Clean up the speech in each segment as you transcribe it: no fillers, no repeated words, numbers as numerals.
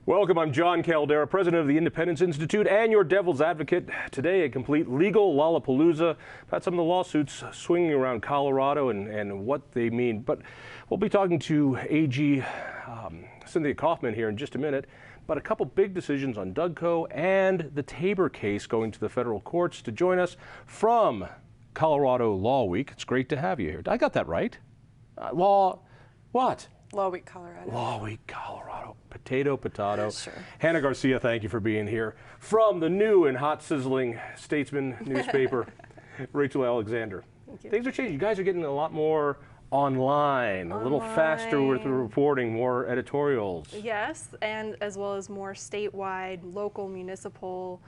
Welcome, I'm Jon Caldara, president of the Independence Institute and your devil's advocate. Today, a complete legal lollapalooza about some of the lawsuits swinging around Colorado and what they mean. But we'll be talking to AG Cynthia Kaufman here in just a minute. But a couple big decisions on Dougco and the TABOR case going to the federal courts. To join us from Colorado Law Week, it's great to have you here. I got that right? Law Week, Colorado. Law Week, Colorado. Potato. Sure. Hannah Garcia, thank you for being here. From the new and hot sizzling Statesman newspaper, Rachel Alexander. Thank you. Things are changing. You guys are getting a lot more online, a little faster with the reporting, more editorials. Yes, and as well as more statewide, local, municipal,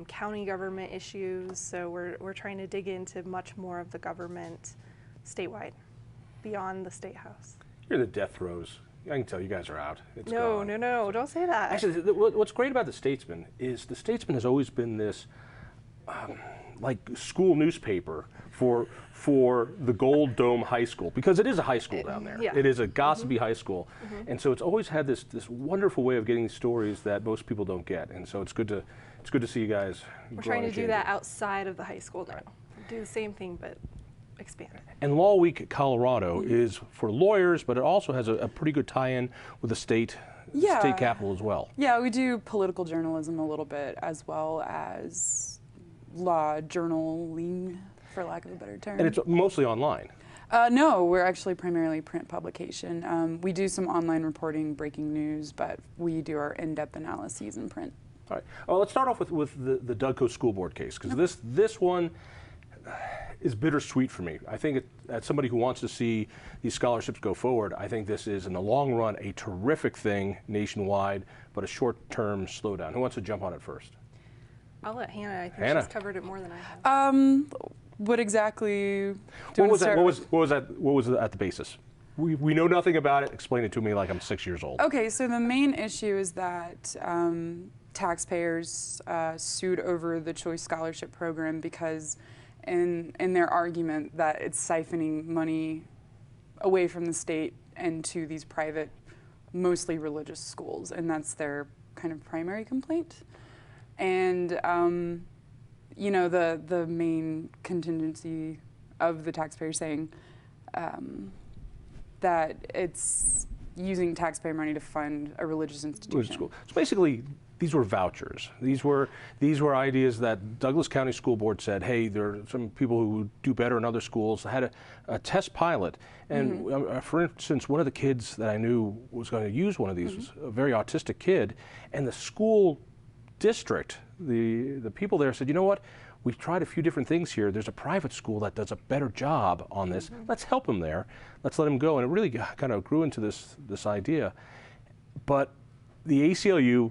county government issues. So we're trying to dig into much more of the government statewide, beyond the state house. You're in the death throes. I can tell you guys are out. It's No, gone. no, don't say that. Actually, what's great about the Statesman is the Statesman has always been this like school newspaper for the Gold Dome High School, because it is a high school down there. Yeah. It is a gossipy high school, and so it's always had this wonderful way of getting stories that most people don't get, and so it's good to see you guys. We're trying to do that outside of the high school now. Do the same thing, but expand it. And Law Week Colorado is for lawyers, but it also has a pretty good tie-in with the state capital as well. Yeah, we do political journalism a little bit, as well as law journaling, for lack of a better term. And it's mostly online. No, we're actually primarily print publication. We do some online reporting, breaking news, but we do our in-depth analyses in print. All right. Well, let's start off with the Dougco School Board case, because this one is bittersweet for me. I think as somebody who wants to see these scholarships go forward, I think this is, in the long run, a terrific thing nationwide, but a short-term slowdown. Who wants to jump on it first? I'll let Hannah. I think she's covered it more than I have. What exactly? What was at the basis? We know nothing about it. Explain it to me like I'm 6 years old. Okay, so the main issue is that taxpayers sued over the Choice Scholarship Program because in their argument that it's siphoning money away from the state and to these private, mostly religious schools, and that's their kind of primary complaint. And you know, the main contingency of the taxpayer saying that it's using taxpayer money to fund a religious institution. So basically, these were vouchers. These were ideas that Douglas County School Board said, hey, there are some people who do better in other schools. They had a test pilot. And for instance, one of the kids that I knew was going to use one of these was a very autistic kid. And the school district, the people there said, you know what? We've tried a few different things here. There's a private school that does a better job on this. Let's help him there. Let's let him go. And it really kind of grew into this idea. But the ACLU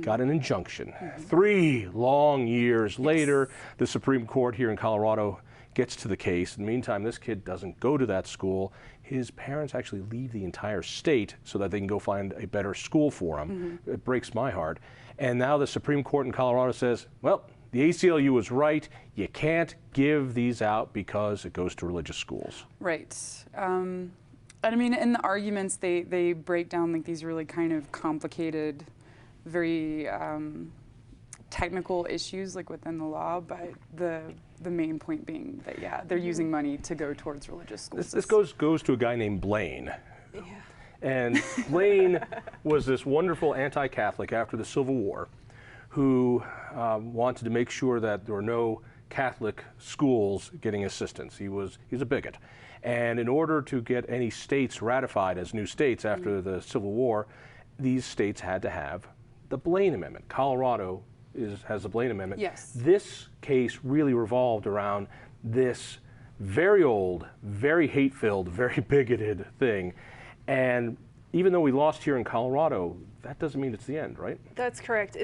got an injunction. 3 long years later, the Supreme Court here in Colorado gets to the case. In the meantime, this kid doesn't go to that school. His parents actually leave the entire state so that they can go find a better school for him. It breaks my heart. And now the Supreme Court in Colorado says, well, the ACLU was right. You can't give these out because it goes to religious schools. Right. And I mean, in the arguments, they break down like these really kind of complicated, very technical issues like within the law, but the main point being that, yeah, they're using money to go towards religious schools. This goes to a guy named Blaine. Yeah. And Blaine was this wonderful anti-Catholic after the Civil War who wanted to make sure that there were no Catholic schools getting assistance. He's a bigot. And in order to get any states ratified as new states after the Civil War, these states had to have the Blaine Amendment. Colorado has the Blaine Amendment. Yes. This case really revolved around this very old, very hate-filled, very bigoted thing. And even though we lost here in Colorado, that doesn't mean it's the end, right? That's correct.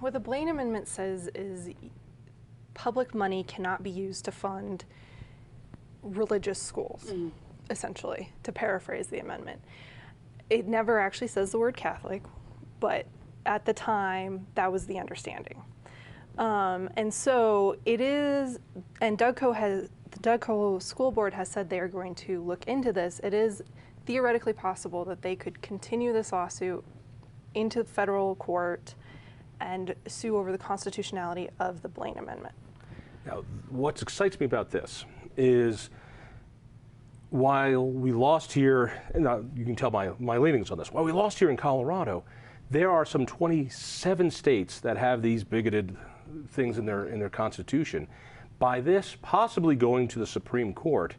What the Blaine Amendment says is public money cannot be used to fund religious schools, essentially, to paraphrase the amendment. It never actually says the word Catholic, but at the time, that was the understanding. And so it is, and the Dougco School Board has said they are going to look into this. It is theoretically possible that they could continue this lawsuit into federal court and sue over the constitutionality of the Blaine Amendment. Now, what excites me about this is while we lost here, and you can tell my leanings on this, while we lost here in Colorado, there are some 27 states that have these bigoted things in their constitution. By this possibly going to the Supreme Court,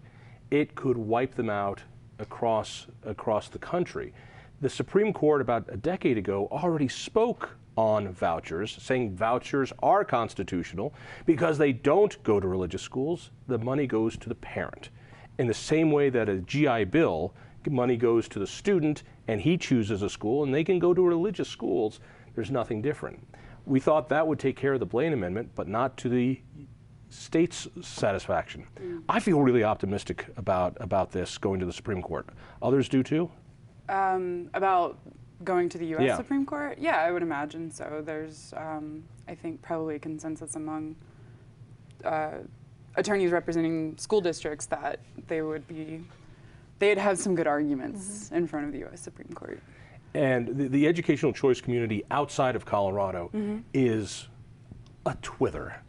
it could wipe them out across the country. The Supreme Court about a decade ago already spoke on vouchers, saying vouchers are constitutional because they don't go to religious schools. The money goes to the parent. In the same way that a GI Bill, money goes to the student and he chooses a school and they can go to religious schools, there's nothing different. We thought that would take care of the Blaine Amendment, but not to the state's satisfaction. I feel really optimistic about this going to the Supreme Court. Others do too? About going to the U.S. Yeah. Supreme Court? Yeah, I would imagine so. There's, I think, probably a consensus among attorneys representing school districts that they'd have some good arguments in front of the U.S. Supreme Court. And the educational choice community outside of Colorado is a twither.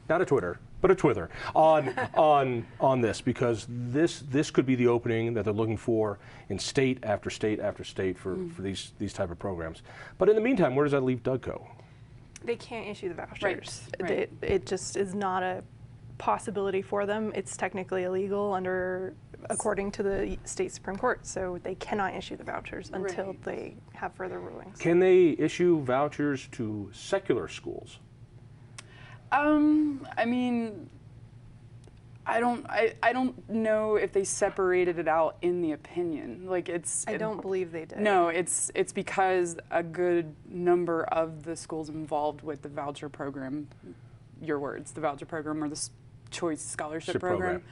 Not a Twitter, but a twither on this, because this could be the opening that they're looking for in state after state after state for these type of programs. But in the meantime, where does that leave Dougco? They can't issue the vouchers. Right. It just is not a possibility for them. It's technically illegal according to the state Supreme Court, so they cannot issue the vouchers until they have further rulings. Can they issue vouchers to secular schools? I mean, I don't know if they separated it out in the opinion. Like I don't believe they did. No, it's because a good number of the schools involved with the voucher program, your words, the voucher program or the choice scholarship program,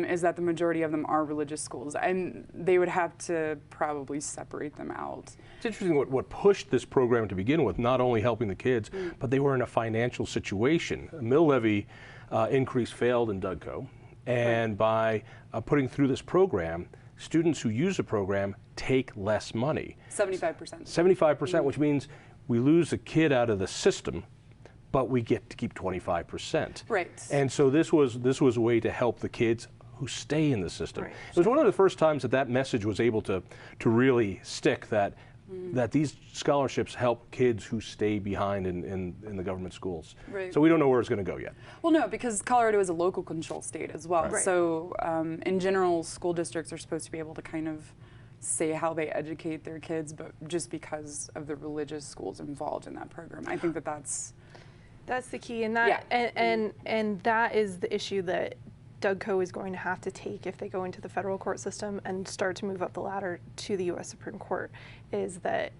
is that the majority of them are religious schools, and they would have to probably separate them out. It's interesting what pushed this program to begin with, not only helping the kids, but they were in a financial situation. A mill levy increase failed in Dougco, and by putting through this program, students who use the program take less money. 75%. 75%, which means we lose a kid out of the system, but we get to keep 25%. Right. And so this was a way to help the kids who stay in the system. Right. It was one of the first times that message was able to really stick, that these scholarships help kids who stay behind in the government schools. Right. So we don't know where it's going to go yet. Well, no, because Colorado is a local control state as well. Right. So in general, school districts are supposed to be able to kind of say how they educate their kids, but just because of the religious schools involved in that program, I think that's the key, and that and that is the issue that Dougco is going to have to take if they go into the federal court system and start to move up the ladder to the U.S. Supreme Court, is that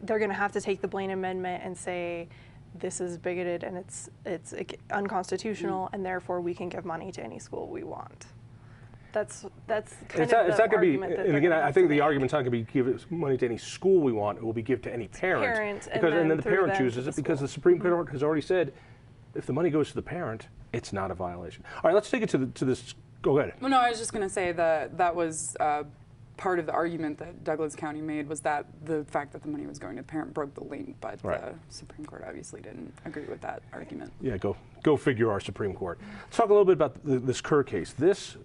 they're going to have to take the Blaine Amendment and say this is bigoted and it's unconstitutional, and therefore we can give money to any school we want. That's kind of the argument. And again, I think the argument's not going to be give money to any school we want. It will be give to any parent. And then the through parent them chooses to it the because school. the Supreme Court has already said if the money goes to the parent, it's not a violation. All right, let's take it to this. Go ahead. Well, no, I was just going to say that was part of the argument that Douglas County made, was that the fact that the money was going to the parent broke the link, but the Supreme Court obviously didn't agree with that argument. Yeah, go figure, our Supreme Court. Let's talk a little bit about this Kerr case. This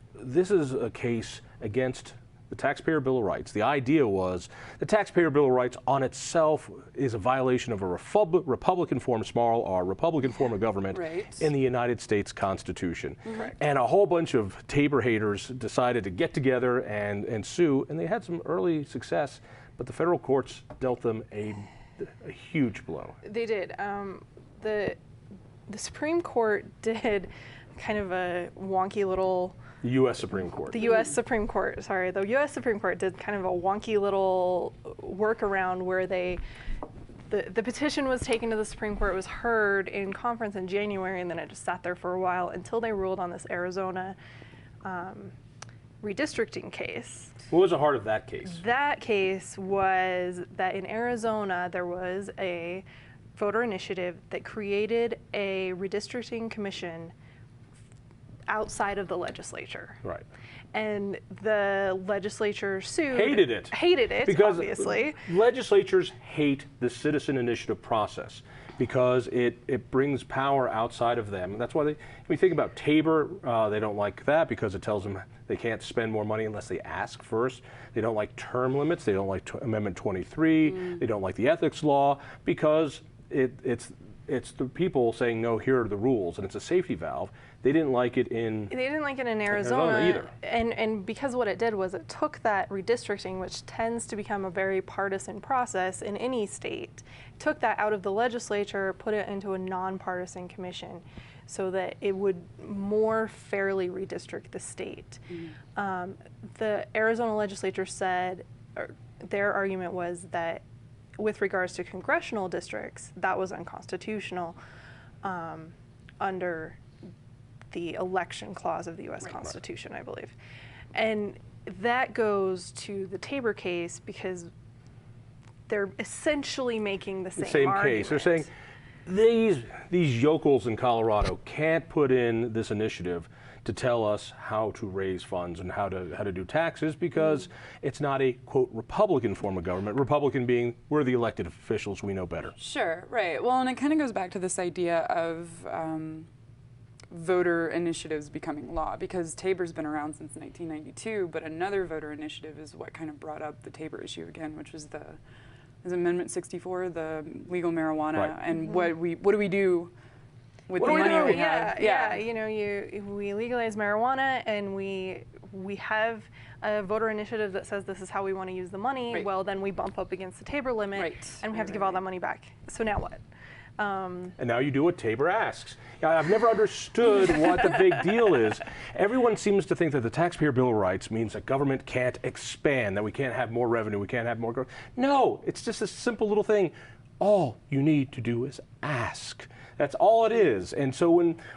is a case against the Taxpayer Bill of Rights. The idea was the Taxpayer Bill of Rights on itself is a violation of a Republican form, small r, Republican form of government in the United States Constitution. And a whole bunch of TABOR haters decided to get together and sue, and they had some early success, but the federal courts dealt them a huge blow. They did. The Supreme Court did kind of a wonky little... The U.S. Supreme Court. The U.S. Supreme Court, sorry. The U.S. Supreme Court did kind of a wonky little workaround where the petition was taken to the Supreme Court, it was heard in conference in January, and then it just sat there for a while until they ruled on this Arizona redistricting case. What was the heart of that case? That case was that in Arizona there was a voter initiative that created a redistricting commission outside of the legislature. Right. And the legislature sued. Hated it, because obviously. Legislatures hate the citizen initiative process because it brings power outside of them. And that's why when you think about TABOR, they don't like that because it tells them they can't spend more money unless they ask first. They don't like term limits. They don't like Amendment 23. They don't like the ethics law because it's the people saying, no, here are the rules, and it's a safety valve. They didn't like it in Arizona either. And because what it did was it took that redistricting, which tends to become a very partisan process in any state, took that out of the legislature, put it into a nonpartisan commission so that it would more fairly redistrict the state. The Arizona legislature said, their argument was that with regards to congressional districts, that was unconstitutional under the election clause of the U.S. Constitution, I believe. And that goes to the TABOR case because they're essentially making the same argument. Case. They're saying these yokels in Colorado can't put in this initiative to tell us how to raise funds and how to do taxes because it's not a, quote, Republican form of government. Republican being, we're the elected officials, we know better. Sure, right. Well, and it kind of goes back to this idea of voter initiatives becoming law, because TABOR's been around since 1992, but another voter initiative is what kind of brought up the TABOR issue again, which was Amendment 64, the legal marijuana, and what do we do with the money we have? Yeah, you know, we legalize marijuana and we have a voter initiative that says this is how we want to use the money. Well, then we bump up against the TABOR limit and we have to give all that money back. So now what? And now you do what TABOR asks. I've never understood what the big deal is. Everyone seems to think that the Taxpayer Bill of Rights means that government can't expand, that we can't have more revenue, we can't have more growth. No, it's just a simple little thing. All you need to do is ask. That's all it is. And so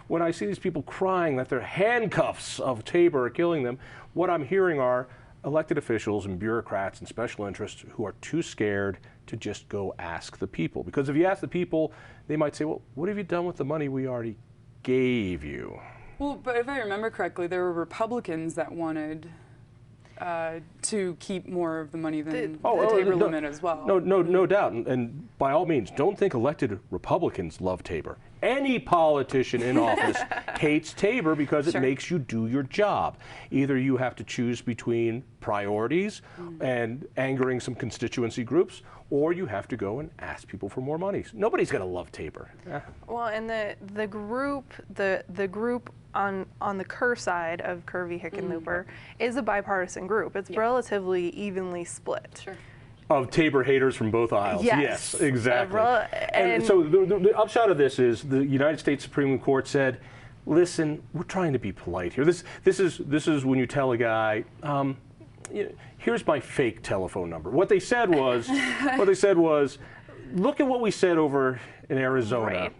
when I see these people crying that their handcuffs of TABOR are killing them, what I'm hearing are elected officials and bureaucrats and special interests who are too scared to just go ask the people. Because if you ask the people, they might say, well, what have you done with the money we already gave you? Well, but if I remember correctly, there were Republicans that wanted to keep more of the money than the TABOR limit as well. No doubt. And by all means, don't think elected Republicans love TABOR. Any politician in office hates TABOR because it makes you do your job. Either you have to choose between priorities and angering some constituency groups, or you have to go and ask people for more money. Nobody's going to love TABOR. Well, and the group on the Kerr side of Kerr v. Hickenlooper is a bipartisan group. It's relatively evenly split. Sure. Of TABOR haters from both aisles. Yes, exactly. And so the upshot of this is the United States Supreme Court said, listen, we're trying to be polite here. This is when you tell a guy, here's my fake telephone number. What they said was, look at what we said over in Arizona,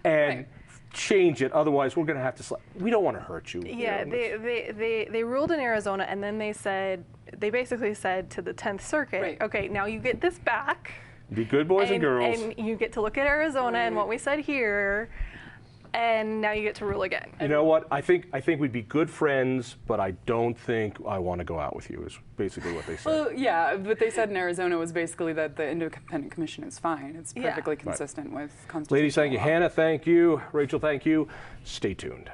and change it. Otherwise, we're going to have to. We don't want to hurt you. Yeah, they ruled in Arizona, and then they basically said to the 10th Circuit, okay, now you get this back. Be good boys and girls. And you get to look at Arizona and what we said here. And now you get to rule again. You know what? I think we'd be good friends, but I don't think I want to go out with you, is basically what they said. Well, yeah, what they said in Arizona was basically that the independent commission is fine. It's perfectly consistent with constitutional Ladies, thank you. law. Hannah, thank you. Rachel, thank you. Stay tuned.